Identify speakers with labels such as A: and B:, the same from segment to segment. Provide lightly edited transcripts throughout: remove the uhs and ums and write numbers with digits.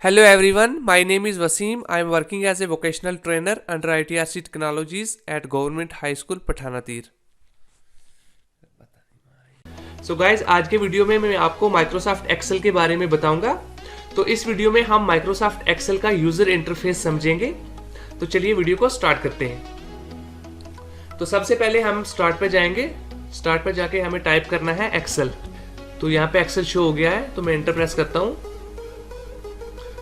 A: Hello everyone, my name is Wasim. I am working as a vocational trainer under ITRC Technologies at Government High School पठानातीर। So guys, आज के video में मैं आपको Microsoft Excel के बारे में बताऊंगा। तो इस वीडियो में हम माइक्रोसॉफ्ट एक्सेल का यूजर इंटरफेस समझेंगे। तो चलिए वीडियो को स्टार्ट करते हैं। तो सबसे पहले हम स्टार्ट पे जाएंगे। स्टार्ट पे जाके हमें टाइप करना है एक्सेल। तो यहाँ पे एक्सेल शो हो गया है, तो मैं एंटर प्रेस करता हूँ।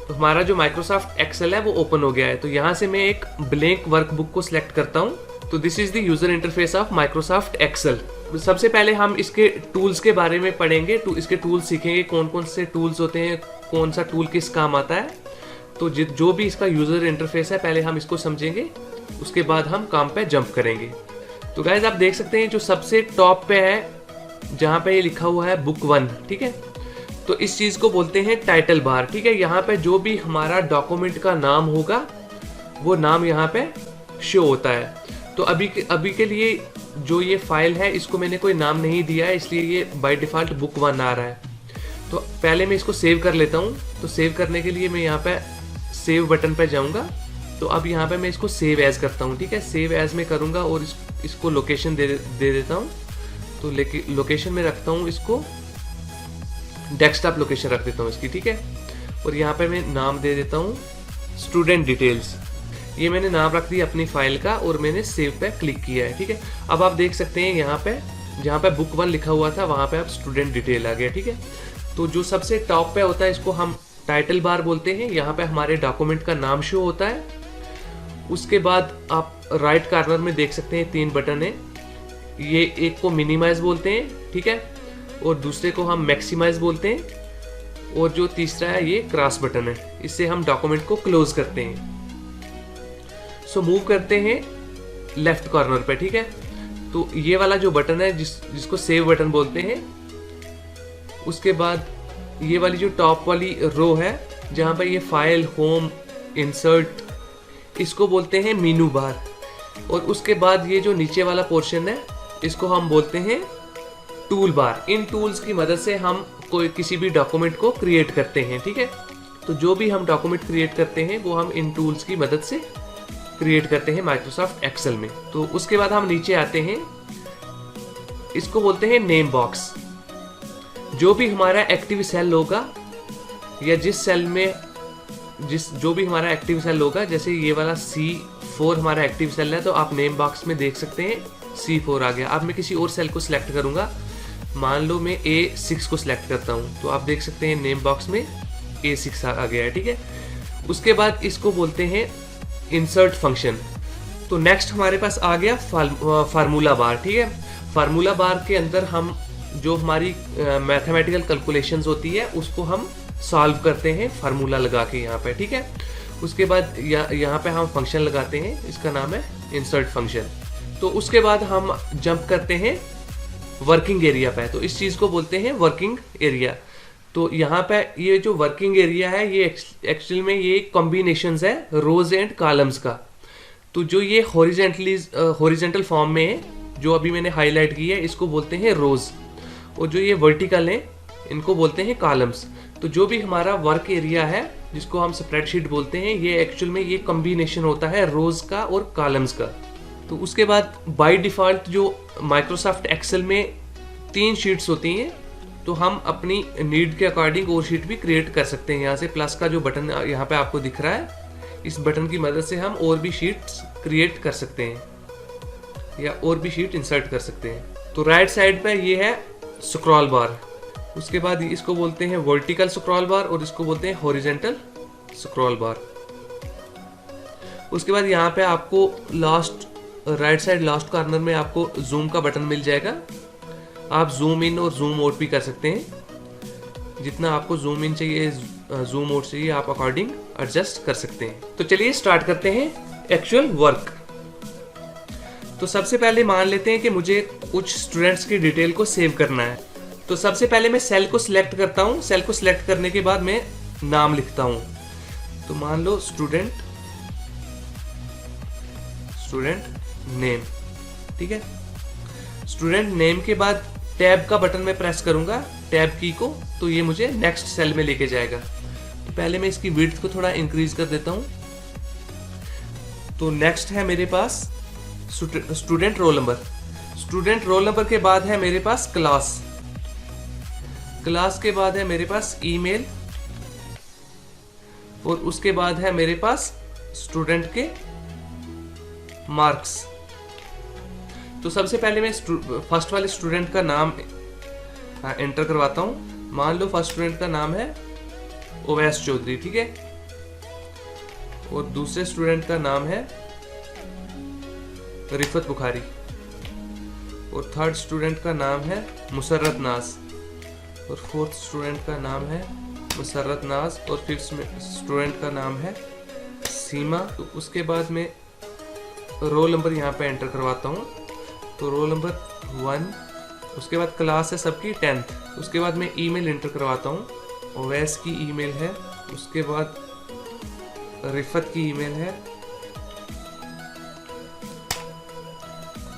A: तो हमारा जो माइक्रोसॉफ्ट एक्सेल है वो ओपन हो गया है। तो यहाँ से मैं एक ब्लैंक वर्कबुक को सिलेक्ट करता हूँ। तो this is the user interface of Microsoft Excel. सबसे पहले हम इसके टूल्स के बारे में पढ़ेंगे। तो इसके टूल्स सीखेंगे, कौन कौन से टूल्स होते हैं, कौन सा टूल किस काम आता है। तो जो भी इसका यूजर इंटरफेस है पहले हम इसको समझेंगे, उसके बाद हम काम पे जंप करेंगे। तो गाइज आप देख सकते हैं जो सबसे टॉप पे है, जहाँ पे ये लिखा हुआ है बुक 1, ठीक है। तो इस चीज को बोलते हैं टाइटल बार, ठीक है। यहाँ पे जो भी हमारा डॉक्यूमेंट का नाम होगा वो नाम यहाँ पे शो होता है। तो अभी के लिए जो ये फाइल है इसको मैंने कोई नाम नहीं दिया है, इसलिए ये बाय डिफॉल्ट बुक 1 आ रहा है। तो पहले मैं इसको सेव कर लेता हूँ। तो सेव करने के लिए मैं यहाँ पे सेव बटन पे जाऊँगा। तो अब यहाँ पे मैं इसको सेव एज करता हूँ, ठीक है। सेव एज में करूँगा और इसको लोकेशन दे देता हूँ। तो लोकेशन में रखता हूँ, इसको डेस्कटॉप लोकेशन रख देता हूँ इसकी, ठीक है। और यहाँ पे मैं नाम दे देता हूँ स्टूडेंट डिटेल्स। ये मैंने नाम रख दिया अपनी फाइल का और मैंने सेव पे क्लिक किया है, ठीक है। अब आप देख सकते हैं यहाँ पे जहाँ पे बुक 1 लिखा हुआ था वहाँ पे अब स्टूडेंट डिटेल आ गया, ठीक है। तो जो सबसे टॉप पे होता है इसको हम टाइटल बार बोलते हैं। यहाँ पे हमारे डॉक्यूमेंट का नाम शो होता है। उसके बाद आप राइट कॉर्नर में देख सकते हैं 3 बटन है। ये एक को मिनिमाइज बोलते हैं, ठीक है, और दूसरे को हम मैक्सिमाइज बोलते हैं, और जो तीसरा है ये क्रॉस बटन है। इससे हम डॉक्यूमेंट को क्लोज करते हैं। सो मूव करते हैं लेफ्ट कॉर्नर पे, ठीक है। तो ये वाला जो बटन है जिसको सेव बटन बोलते हैं। उसके बाद ये वाली जो टॉप वाली रो है जहां पर ये फाइल, होम, इंसर्ट, इसको बोलते हैं मेनू बार। और उसके बाद ये जो नीचे वाला पोर्शन है इसको हम बोलते हैं टूल बार। इन टूल्स की मदद से हम किसी भी डॉक्यूमेंट को क्रिएट करते हैं, ठीक है। तो जो भी हम डॉक्यूमेंट क्रिएट करते हैं वो हम इन टूल्स की मदद से क्रिएट करते हैं माइक्रोसॉफ्ट एक्सेल में। तो उसके बाद हम नीचे आते हैं, इसको बोलते हैं नेम बॉक्स। जो भी हमारा एक्टिव सेल होगा या जिस सेल में जो भी हमारा एक्टिव सेल होगा, जैसे ये वाला C4 हमारा एक्टिव सेल है, तो आप नेम बॉक्स में देख सकते हैं C4 आ गया। अब मैं किसी और सेल को सिलेक्ट करूंगा, मान लो मैं A6 को सिलेक्ट करता हूं, तो आप देख सकते हैं नेम बॉक्स में A6 आ गया है, ठीक है। उसके बाद इसको बोलते हैं इंसर्ट फंक्शन। तो नेक्स्ट हमारे पास आ गया फार्मूला बार, ठीक है। फार्मूला बार के अंदर हम जो हमारी मैथमेटिकल कैलकुलेशंस होती है उसको हम सॉल्व करते हैं फार्मूला लगा के यहाँ पे, ठीक है। उसके बाद यहाँ पे हम फंक्शन लगाते हैं, इसका नाम है इंसर्ट फंक्शन। तो उसके बाद हम जंप करते हैं वर्किंग एरिया पे। तो इस चीज को बोलते हैं वर्किंग एरिया। तो यहाँ पे ये जो वर्किंग एरिया है ये एक्चुअल में ये कॉम्बिनेशंस है रोज एंड कॉलम्स का। तो जो ये हॉरिजॉन्टल फॉर्म में है, जो अभी मैंने हाईलाइट की है, इसको बोलते हैं रोज, और जो ये वर्टिकल है इनको बोलते हैं कॉलम्स। तो जो भी हमारा वर्क एरिया है जिसको हम स्प्रेडशीट बोलते हैं, ये एक्चुअल में ये कॉम्बिनेशन होता है रोज का और कॉलम्स का। तो उसके बाद बाय डिफॉल्ट जो माइक्रोसॉफ्ट एक्सेल में 3 शीट्स होती हैं, तो हम अपनी नीड के अकॉर्डिंग और शीट भी क्रिएट कर सकते हैं। यहाँ से प्लस का जो बटन यहाँ पे आपको दिख रहा है, इस बटन की मदद से हम और भी शीट्स क्रिएट कर सकते हैं या और भी शीट इंसर्ट कर सकते हैं। तो राइट साइड पे ये है स्क्रॉल बार। उसके बाद इसको बोलते हैं वर्टिकल स्क्रॉल बार और इसको बोलते हैं हॉरिजॉन्टल स्क्रॉल बार। उसके बाद यहाँ पे आपको राइट साइड लास्ट कॉर्नर में आपको जूम का बटन मिल जाएगा। आप जूम इन और जूम आउट भी कर सकते हैं। जितना आपको जूम इन चाहिए, जूम आउट चाहिए, आप अकॉर्डिंग एडजस्ट कर सकते हैं। तो चलिए स्टार्ट करते हैं एक्चुअल वर्क। तो सबसे पहले मान लेते हैं कि मुझे कुछ स्टूडेंट्स की डिटेल को सेव करना है। तो सबसे पहले मैं सेल को सिलेक्ट करता हूँ। सेल को सिलेक्ट करने के बाद मैं नाम लिखता हूँ। तो मान लो स्टूडेंट नेम, ठीक है। स्टूडेंट नेम के बाद टैब का बटन में प्रेस करूंगा, टैब की को, तो ये मुझे नेक्स्ट सेल में लेके जाएगा। तो पहले मैं इसकी विड्थ को थोड़ा इंक्रीज कर देता हूँ। तो नेक्स्ट है मेरे पास student roll number. Student roll number के बाद है मेरे पास क्लास। क्लास के बाद है मेरे पास ईमेल, और उसके बाद है मेरे पास स्टूडेंट के मार्क्स। तो सबसे पहले मैं फर्स्ट वाले स्टूडेंट का नाम एंटर करवाता हूं। मान लो फर्स्ट स्टूडेंट का नाम है ओवैस चौधरी, ठीक है। और दूसरे स्टूडेंट का नाम है रिफत बुखारी, और थर्ड स्टूडेंट का नाम है मुसर्रत नाज, और फोर्थ स्टूडेंट का नाम है मुसर्रत नाज, और फिफ्थ स्टूडेंट का नाम है सीमा। तो उसके बाद मैं रोल नंबर यहाँ पे एंटर करवाता हूँ। तो रोल नंबर 1, उसके बाद क्लास है सबकी 10th। उसके बाद मैं ईमेल एंटर करवाता हूँ। ओवैस की ईमेल है, उसके बाद रिफत की ईमेल है,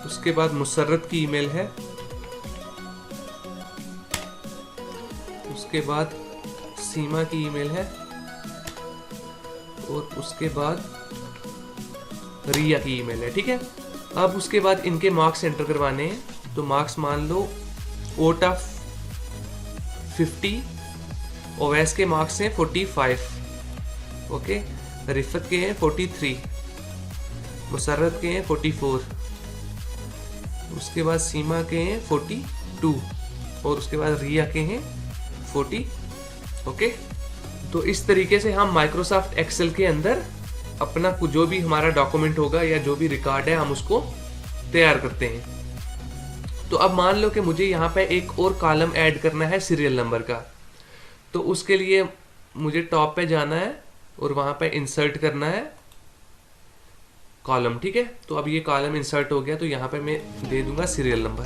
A: उसके बाद मुसर्रत की ईमेल है, उसके बाद सीमा की ईमेल है, और उसके बाद रिया की ईमेल है, ठीक है। अब उसके बाद इनके मार्क्स एंटर करवाने हैं। तो मार्क्स मान लो आउट ऑफ 50 ओवैस के मार्क्स हैं 45, ओके। रिफत के हैं 43, मुसर्रत के हैं 44, उसके बाद सीमा के हैं 42, और उसके बाद रिया के हैं 40, ओके। तो इस तरीके से हम माइक्रोसॉफ्ट एक्सेल के अंदर अपना जो भी हमारा डॉक्यूमेंट होगा या जो भी रिकॉर्ड है हम उसको तैयार करते हैं। तो अब मान लो कि मुझे यहाँ पे एक और कॉलम ऐड करना है सीरियल नंबर का। तो उसके लिए मुझे टॉप पे जाना है और वहाँ पे इंसर्ट करना है कॉलम, ठीक है। तो अब ये कॉलम इंसर्ट हो गया, तो यहाँ पे मैं दे दूंगा सीरियल नंबर।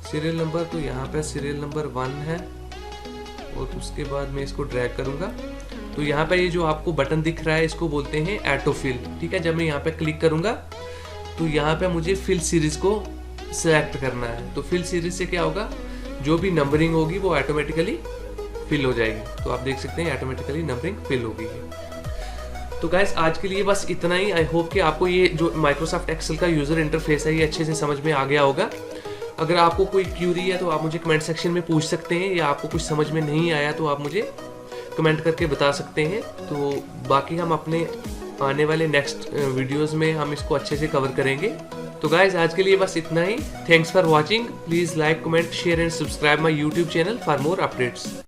A: सीरियल नंबर, तो यहाँ पे सीरियल नंबर 1 है, और उसके बाद मैं इसको ड्रैग करूंगा। तो यहाँ पे ये जो आपको बटन दिख रहा है इसको बोलते हैं ऑटोफिल, ठीक है। जब मैं यहाँ पे क्लिक करूंगा तो यहाँ पे मुझे फिल सीरीज को सिलेक्ट करना है। तो फिल सीरीज से क्या होगा, जो भी नंबरिंग होगी वो ऑटोमेटिकली फिल हो जाएगी। तो आप देख सकते हैं ऑटोमेटिकली नंबरिंग फिल हो गई है। तो गाइस आज के लिए बस इतना ही। आई होप कि आपको ये जो माइक्रोसॉफ्ट एक्सेल का यूजर इंटरफेस है ये अच्छे से समझ में आ गया होगा। अगर आपको कोई क्यूरी है तो आप मुझे कमेंट सेक्शन में पूछ सकते हैं, या आपको कुछ समझ में नहीं आया तो आप मुझे कमेंट करके बता सकते हैं। तो बाकी हम अपने आने वाले नेक्स्ट वीडियोस में हम इसको अच्छे से कवर करेंगे। तो गाइज आज के लिए बस इतना ही। Thanks for watching. Please like, comment, share and subscribe my YouTube channel for more updates.